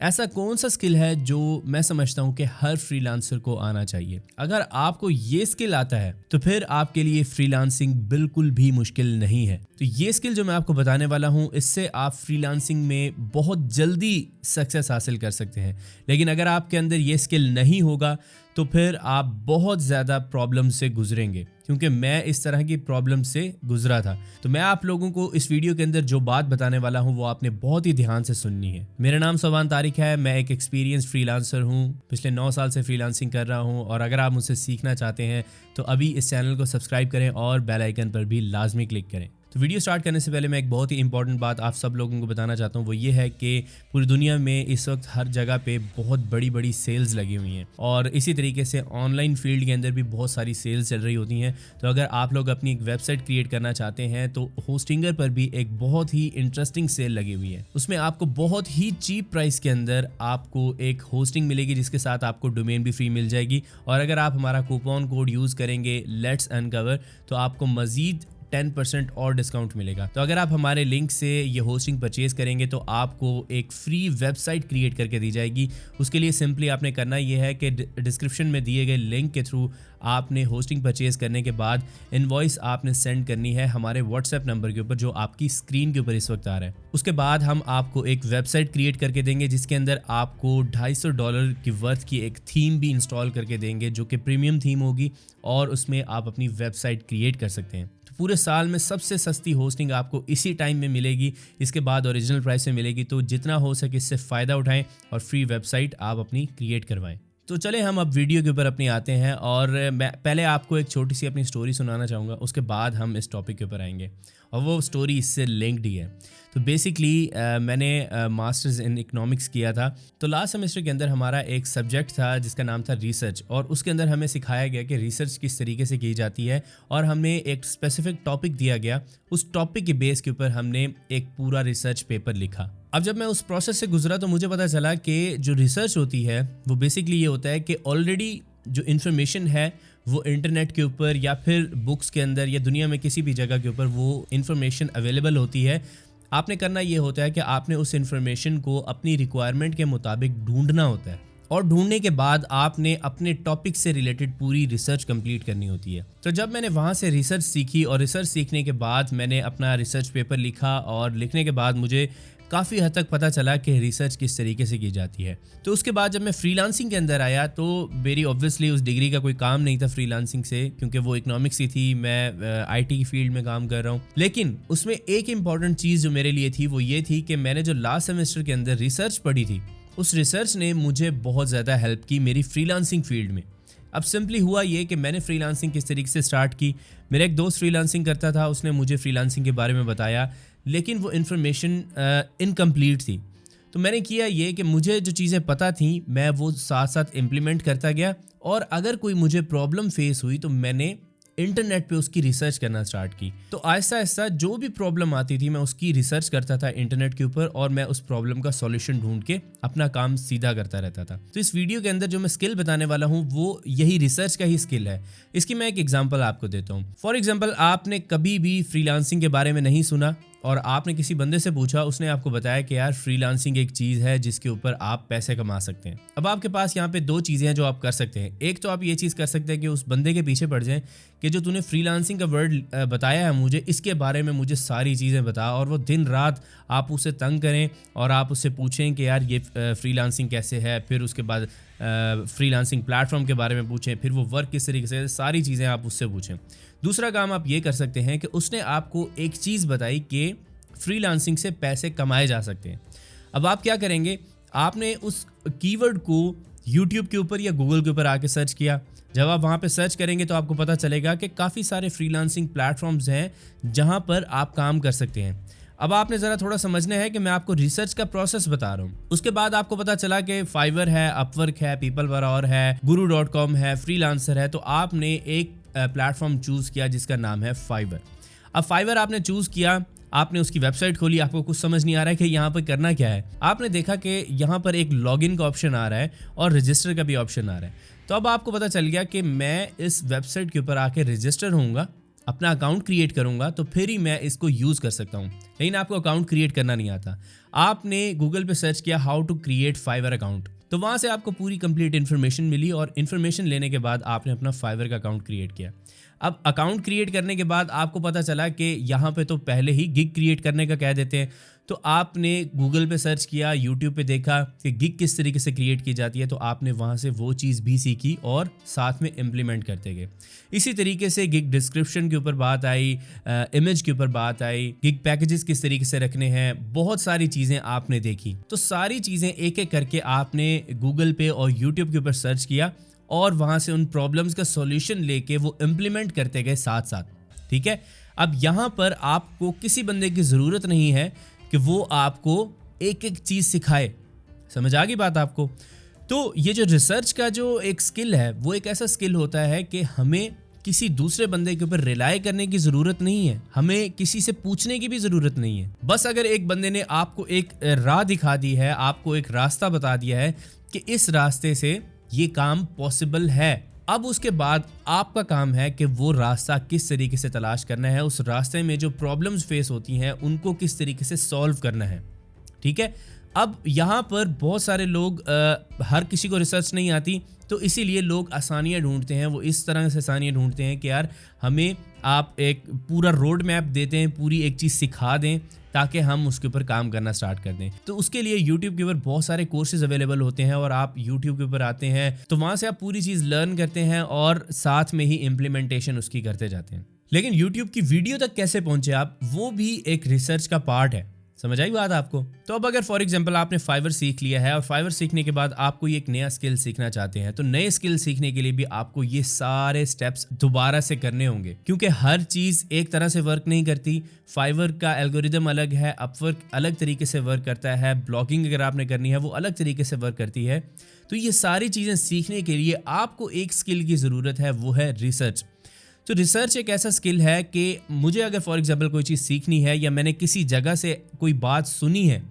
ऐसा कौन सा स्किल है जो मैं समझता हूँ कि हर फ्रीलांसर को आना चाहिए। अगर आपको ये स्किल आता है तो फिर आपके लिए फ्रीलांसिंग बिल्कुल भी मुश्किल नहीं है। तो ये स्किल जो मैं आपको बताने वाला हूँ, इससे आप फ्रीलांसिंग में बहुत जल्दी सक्सेस हासिल कर सकते हैं। लेकिन अगर आपके अंदर ये स्किल नहीं होगा तो फिर आप बहुत ज़्यादा प्रॉब्लम से गुजरेंगे, क्योंकि मैं इस तरह की प्रॉब्लम से गुजरा था। तो मैं आप लोगों को इस वीडियो के अंदर जो बात बताने वाला हूं वो आपने बहुत ही ध्यान से सुननी है। मेरा नाम सोबान तारिक है, मैं एक एक्सपीरियंस फ्रीलांसर हूं, पिछले 9 साल से फ्रीलांसिंग कर रहा हूं। और अगर आप मुझसे सीखना चाहते हैं तो अभी इस चैनल को सब्सक्राइब करें और बेल आइकन पर भी लाजमी क्लिक करें। तो वीडियो स्टार्ट करने से पहले मैं एक बहुत ही इंपॉर्टेंट बात आप सब लोगों को बताना चाहता हूँ, वो ये है कि पूरी दुनिया में इस वक्त हर जगह पे बहुत बड़ी बड़ी सेल्स लगी हुई हैं और इसी तरीके से ऑनलाइन फील्ड के अंदर भी बहुत सारी सेल्स चल रही होती हैं। तो अगर आप लोग अपनी एक वेबसाइट क्रिएट करना चाहते हैं तो होस्टिंगर पर भी एक बहुत ही इंटरेस्टिंग सेल लगी हुई है। उसमें आपको बहुत ही चीप प्राइस के अंदर आपको एक होस्टिंग मिलेगी, जिसके साथ आपको डोमेन भी फ्री मिल जाएगी। और अगर आप हमारा कूपन कोड यूज़ करेंगे लेट्स अनकवर तो आपको मज़ीद 10% और डिस्काउंट मिलेगा। तो अगर आप हमारे लिंक से ये होस्टिंग परचेज करेंगे तो आपको एक फ्री वेबसाइट क्रिएट करके दी जाएगी। उसके लिए सिंपली आपने करना ये है कि डिस्क्रिप्शन में दिए गए लिंक के थ्रू आपने होस्टिंग परचेज करने के बाद इनवॉइस आपने सेंड करनी है हमारे व्हाट्सएप नंबर के ऊपर जो आपकी स्क्रीन के ऊपर इस वक्त आ रहा है। उसके बाद हम आपको एक वेबसाइट क्रिएट करके देंगे जिसके अंदर आपको $250 की वर्थ की एक थीम भी इंस्टॉल करके देंगे, जो कि प्रीमियम थीम होगी और उसमें आप अपनी वेबसाइट क्रिएट कर सकते हैं। पूरे साल में सबसे सस्ती होस्टिंग आपको इसी टाइम में मिलेगी, इसके बाद ओरिजिनल प्राइस में मिलेगी। तो जितना हो सके इससे फ़ायदा उठाएं और फ्री वेबसाइट आप अपनी क्रिएट करवाएं। तो चले हम अब वीडियो के ऊपर अपनी आते हैं और मैं पहले आपको एक छोटी सी अपनी स्टोरी सुनाना चाहूँगा, उसके बाद हम इस टॉपिक के ऊपर आएंगे और वो स्टोरी इससे लिंक्ड ही है। तो बेसिकली मैंने मास्टर्स इन इकोनॉमिक्स किया था। तो लास्ट सेमेस्टर के अंदर हमारा एक सब्जेक्ट था जिसका नाम था रिसर्च, और उसके अंदर हमें सिखाया गया कि रिसर्च किस तरीके से की जाती है और हमें एक स्पेसिफिक टॉपिक दिया गया। उस टॉपिक के बेस के ऊपर हमने एक पूरा रिसर्च पेपर लिखा। अब जब मैं उस प्रोसेस से गुजरा तो मुझे पता चला कि जो रिसर्च होती है वो बेसिकली ये होता है कि ऑलरेडी जो इन्फॉर्मेशन है वो इंटरनेट के ऊपर या फिर बुक्स के अंदर या दुनिया में किसी भी जगह के ऊपर वो इन्फॉर्मेशन अवेलेबल होती है। आपने करना ये होता है कि आपने उस इन्फॉर्मेशन को अपनी रिक्वायरमेंट के मुताबिक ढूंढना होता है और ढूंढने के बाद आपने अपने टॉपिक से रिलेटेड पूरी रिसर्च कंप्लीट करनी होती है। तो जब मैंने वहाँ से रिसर्च सीखी और रिसर्च सीखने के बाद मैंने अपना रिसर्च पेपर लिखा और लिखने के बाद मुझे काफ़ी हद तक पता चला कि रिसर्च किस तरीके से की जाती है। तो उसके बाद जब मैं फ्रीलांसिंग के अंदर आया तो मेरी ऑब्वियसली उस डिग्री का कोई काम नहीं था फ्रीलांसिंग से, क्योंकि वो इकोनॉमिक्स ही थी। मैं आईटी की फील्ड में काम कर रहा हूँ। लेकिन उसमें एक इम्पॉर्टेंट चीज़ जो मेरे लिए थी वो ये थी कि मैंने जो लास्ट सेमेस्टर के अंदर रिसर्च पढ़ी थी, उस रिसर्च ने मुझे बहुत ज़्यादा हेल्प की मेरी फ्रीलांसिंग फील्ड में। अब सिंपली हुआ ये कि मैंने फ्रीलांसिंग किस तरीके से स्टार्ट की। मेरा एक दोस्त फ्रीलांसिंग करता था, उसने मुझे फ्रीलांसिंग के बारे में बताया, लेकिन वो इन्फॉर्मेशन इनकम्प्लीट थी। तो मैंने किया ये कि मुझे जो चीज़ें पता थी मैं वो साथ साथ इम्प्लीमेंट करता गया, और अगर कोई मुझे प्रॉब्लम फेस हुई तो मैंने इंटरनेट पे उसकी रिसर्च करना स्टार्ट की। तो आहिस्ता आहिस्ता जो भी प्रॉब्लम आती थी मैं उसकी रिसर्च करता था इंटरनेट के ऊपर, और मैं उस प्रॉब्लम का सॉल्यूशन ढूंढ के अपना काम सीधा करता रहता था। तो इस वीडियो के अंदर जो मैं स्किल बताने वाला हूँ वो यही रिसर्च का ही स्किल है। इसकी मैं एक एग्जांपल आपको देता हूँ। फॉर एग्जांपल, आपने कभी भी फ्रीलांसिंग के बारे में नहीं सुना और आपने किसी बंदे से पूछा, उसने आपको बताया कि यार फ्रीलांसिंग एक चीज़ है जिसके ऊपर आप पैसे कमा सकते हैं। अब आपके पास यहाँ पे 2 चीज़ें हैं जो आप कर सकते हैं। एक तो आप ये चीज़ कर सकते हैं कि उस बंदे के पीछे पड़ जाएं कि जो तूने फ्रीलांसिंग का वर्ड बताया है मुझे, इसके बारे में मुझे सारी चीज़ें बता, और वो दिन रात आप उसे तंग करें और आप उससे पूछें कि यार ये फ्रीलांसिंग कैसे है, फिर उसके बाद फ्रीलांसिंग प्लेटफॉर्म के बारे में पूछें, फिर वो वर्क किस तरीके से, सारी चीज़ें आप उससे पूछें। दूसरा काम आप ये कर सकते हैं कि उसने आपको एक चीज़ बताई कि फ्रीलांसिंग से पैसे कमाए जा सकते हैं। अब आप क्या करेंगे, आपने उस कीवर्ड को यूट्यूब के ऊपर या गूगल के ऊपर आके सर्च किया। जब आप वहाँ पे सर्च करेंगे तो आपको पता चलेगा कि काफ़ी सारे फ्रीलांसिंग प्लेटफॉर्म्स हैं जहाँ पर आप काम कर सकते हैं। अब आपने ज़रा थोड़ा समझना है कि मैं आपको रिसर्च का प्रोसेस बता रहा हूँ। उसके बाद आपको पता चला कि फाइवर है, अपवर्क है, पीपल पर और है, guru.com है, फ्रीलांसर है। तो आपने एक प्लेटफॉर्म चूज़ किया जिसका नाम है फाइवर। अब फाइवर आपने चूज़ किया, आपने उसकी वेबसाइट खोली, आपको कुछ समझ नहीं आ रहा है कि यहाँ पर करना क्या है। आपने देखा कि यहाँ पर एक लॉगिन का ऑप्शन आ रहा है और रजिस्टर का भी ऑप्शन आ रहा है। तो अब आपको पता चल गया कि मैं इस वेबसाइट के ऊपर आके रजिस्टर होऊंगा अपना अकाउंट क्रिएट करूंगा तो फिर ही मैं इसको यूज़ कर सकता हूं। लेकिन आपको अकाउंट क्रिएट करना नहीं आता। आपने गूगल पे सर्च किया how to create Fiverr account, तो वहां से आपको पूरी कंप्लीट इन्फॉर्मेशन मिली और इन्फॉर्मेशन लेने के बाद आपने अपना फाइवर का अकाउंट क्रिएट किया। अब अकाउंट क्रिएट करने के बाद आपको पता चला कि यहाँ पे तो पहले ही गिग क्रिएट करने का कह देते हैं, तो आपने गूगल पे सर्च किया, यूट्यूब पे देखा कि गिग किस तरीके से क्रिएट की जाती है, तो आपने वहाँ से वो चीज़ भी सीखी और साथ में इम्प्लीमेंट करते गए। इसी तरीके से गिग डिस्क्रिप्शन के ऊपर बात आई, इमेज के ऊपर बात आई, गिग पैकेजेस किस तरीके से रखने हैं, बहुत सारी चीज़ें आपने देखी। तो सारी चीज़ें एक एक करके आपने गूगल पे और यूट्यूब के ऊपर सर्च किया और वहाँ से उन प्रॉब्लम्स का सॉल्यूशन लेके वो इम्प्लीमेंट करते गए साथ साथ। ठीक है, अब यहाँ पर आपको किसी बंदे की ज़रूरत नहीं है कि वो आपको एक एक चीज़ सिखाए। समझ आ गई बात आपको? तो ये जो रिसर्च का जो एक स्किल है वो एक ऐसा स्किल होता है कि हमें किसी दूसरे बंदे के ऊपर रिलाई करने की ज़रूरत नहीं है, हमें किसी से पूछने की भी ज़रूरत नहीं है। बस अगर एक बंदे ने आपको एक राह दिखा दी है, आपको एक रास्ता बता दिया है कि इस रास्ते से ये काम पॉसिबल है, अब उसके बाद आपका काम है कि वो रास्ता किस तरीके से तलाश करना है, उस रास्ते में जो प्रॉब्लम्स फेस होती हैं उनको किस तरीके से सॉल्व करना है। ठीक है, अब यहाँ पर बहुत सारे लोग हर किसी को रिसर्च नहीं आती, तो इसीलिए लोग आसानियाँ ढूंढते हैं। वो इस तरह से आसानियाँ ढूंढते हैं कि यार हमें आप एक पूरा रोड मैप देते हैं, पूरी एक चीज़ सिखा दें ताकि हम उसके ऊपर काम करना स्टार्ट कर दें। तो उसके लिए YouTube के ऊपर बहुत सारे कोर्सेज अवेलेबल होते हैं और आप YouTube के ऊपर आते हैं तो वहाँ से आप पूरी चीज़ लर्न करते हैं और साथ में ही इम्प्लीमेंटेशन उसकी करते जाते हैं। लेकिन YouTube की वीडियो तक कैसे पहुँचे आप, वो भी एक रिसर्च का पार्ट है। समझ आई बात आपको? तो अब अगर फॉर एग्जांपल आपने फाइवर सीख लिया है और फाइवर सीखने के बाद आपको ये एक नया स्किल सीखना चाहते हैं, तो नए स्किल सीखने के लिए भी आपको ये सारे स्टेप्स दोबारा से करने होंगे, क्योंकि हर चीज़ एक तरह से वर्क नहीं करती। फाइवर का एल्गोरिदम अलग है, अपवर्क अलग तरीके से वर्क करता है, ब्लॉगिंग अगर आपने करनी है वो अलग तरीके से वर्क करती है। तो ये सारी चीज़ें सीखने के लिए आपको एक स्किल की ज़रूरत है, वो है रिसर्च। तो रिसर्च एक ऐसा स्किल है कि मुझे अगर फॉर एग्जांपल कोई चीज़ सीखनी है या मैंने किसी जगह से कोई बात सुनी है,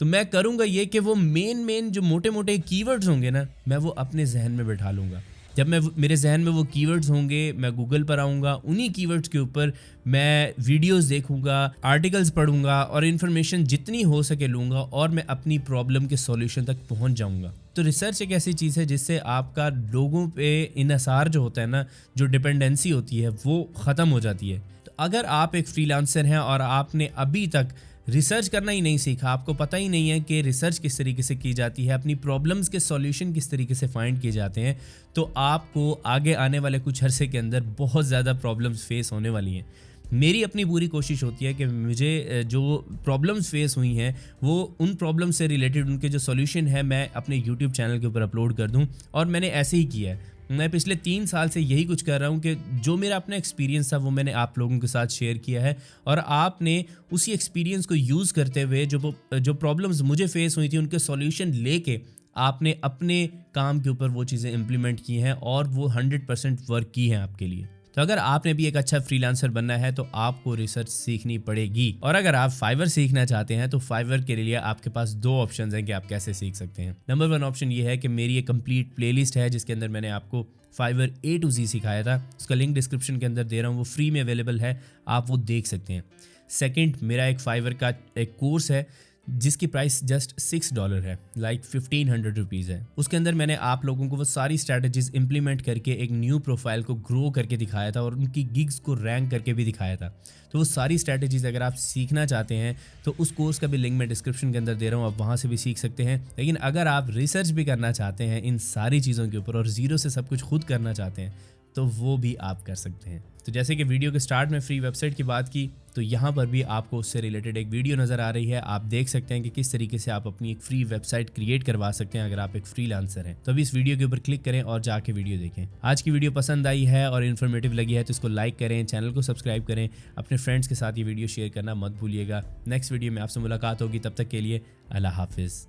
तो मैं करूँगा ये कि वो मेन जो मोटे मोटे कीवर्ड्स होंगे ना, मैं वो अपने जहन में बैठा लूँगा। जब मेरे जहन में वो कीवर्ड्स होंगे, मैं गूगल पर आऊँगा, उन्हीं कीवर्ड्स के ऊपर मैं वीडियोस देखूँगा, आर्टिकल्स पढ़ूँगा और इन्फॉर्मेशन जितनी हो सके लूँगा और मैं अपनी प्रॉब्लम के सॉल्यूशन तक पहुँच जाऊँगा। तो रिसर्च एक ऐसी चीज़ है जिससे आपका लोगों पे इन्हिसार जो होता है ना, जो डिपेंडेंसी होती है वो ख़त्म हो जाती है। तो अगर आप एक फ्रीलांसर हैं और आपने अभी तक रिसर्च करना ही नहीं सीखा, आपको पता ही नहीं है कि रिसर्च किस तरीके से की जाती है, अपनी प्रॉब्लम्स के सॉल्यूशन किस तरीके से फाइंड किए जाते हैं, तो आपको आगे आने वाले कुछ अरसे के अंदर बहुत ज़्यादा प्रॉब्लम्स फेस होने वाली हैं। मेरी अपनी पूरी कोशिश होती है कि मुझे जो प्रॉब्लम्स फेस हुई हैं वो उन प्रॉब्लम से रिलेटेड उनके जो सॉल्यूशन है मैं अपने यूट्यूब चैनल के ऊपर अपलोड कर दूं, और मैंने ऐसे ही किया है। मैं पिछले 3 साल से यही कुछ कर रहा हूँ कि जो मेरा अपना एक्सपीरियंस था वो मैंने आप लोगों के साथ शेयर किया है, और आपने उसी एक्सपीरियंस को यूज़ करते हुए जो प्रॉब्लम्स मुझे फेस हुई थी उनके सॉल्यूशन लेके आपने अपने काम के ऊपर वो चीज़ें इम्प्लीमेंट की हैं और वो 100% वर्क की हैं आपके लिए। तो अगर आपने भी एक अच्छा फ्रीलांसर बनना है तो आपको रिसर्च सीखनी पड़ेगी। और अगर आप फाइवर सीखना चाहते हैं तो फाइवर के लिए आपके पास 2 ऑप्शंस हैं कि आप कैसे सीख सकते हैं। नंबर 1 ऑप्शन ये है कि मेरी एक कंप्लीट प्लेलिस्ट है जिसके अंदर मैंने आपको फाइवर A to Z सिखाया था, उसका लिंक डिस्क्रिप्शन के अंदर दे रहा हूँ, वो फ्री में अवेलेबल है, आप वो देख सकते हैं। सेकेंड, मेरा एक फाइवर का एक कोर्स है जिसकी प्राइस जस्ट $6 है, लाइक 1500 रुपीज़ है। उसके अंदर मैंने आप लोगों को वो सारी स्ट्रैटेजीज इंप्लीमेंट करके एक न्यू प्रोफाइल को ग्रो करके दिखाया था और उनकी गिग्स को रैंक करके भी दिखाया था। तो वो सारी स्ट्रैटेजीज अगर आप सीखना चाहते हैं तो उस कोर्स का भी लिंक मैं डिस्क्रिप्शन के अंदर दे रहा हूँ, आप वहाँ से भी सीख सकते हैं। लेकिन अगर आप रिसर्च भी करना चाहते हैं इन सारी चीज़ों के ऊपर और ज़ीरो से सब कुछ खुद करना चाहते हैं तो वो भी आप कर सकते हैं। तो जैसे कि वीडियो के स्टार्ट में फ्री वेबसाइट की बात की, तो यहाँ पर भी आपको उससे रिलेटेड एक वीडियो नज़र आ रही है, आप देख सकते हैं कि किस तरीके से आप अपनी एक फ्री वेबसाइट क्रिएट करवा सकते हैं अगर आप एक फ्रीलांसर हैं। तो अभी इस वीडियो के ऊपर क्लिक करें और जाके वीडियो देखें। आज की वीडियो पसंद आई है और इन्फॉर्मेटिव लगी है तो इसको लाइक करें, चैनल को सब्सक्राइब करें, अपने फ्रेंड्स के साथ ये वीडियो शेयर करना मत भूलिएगा। नेक्स्ट वीडियो में आपसे मुलाकात होगी, तब तक के लिए अल्लाह हाफिज़।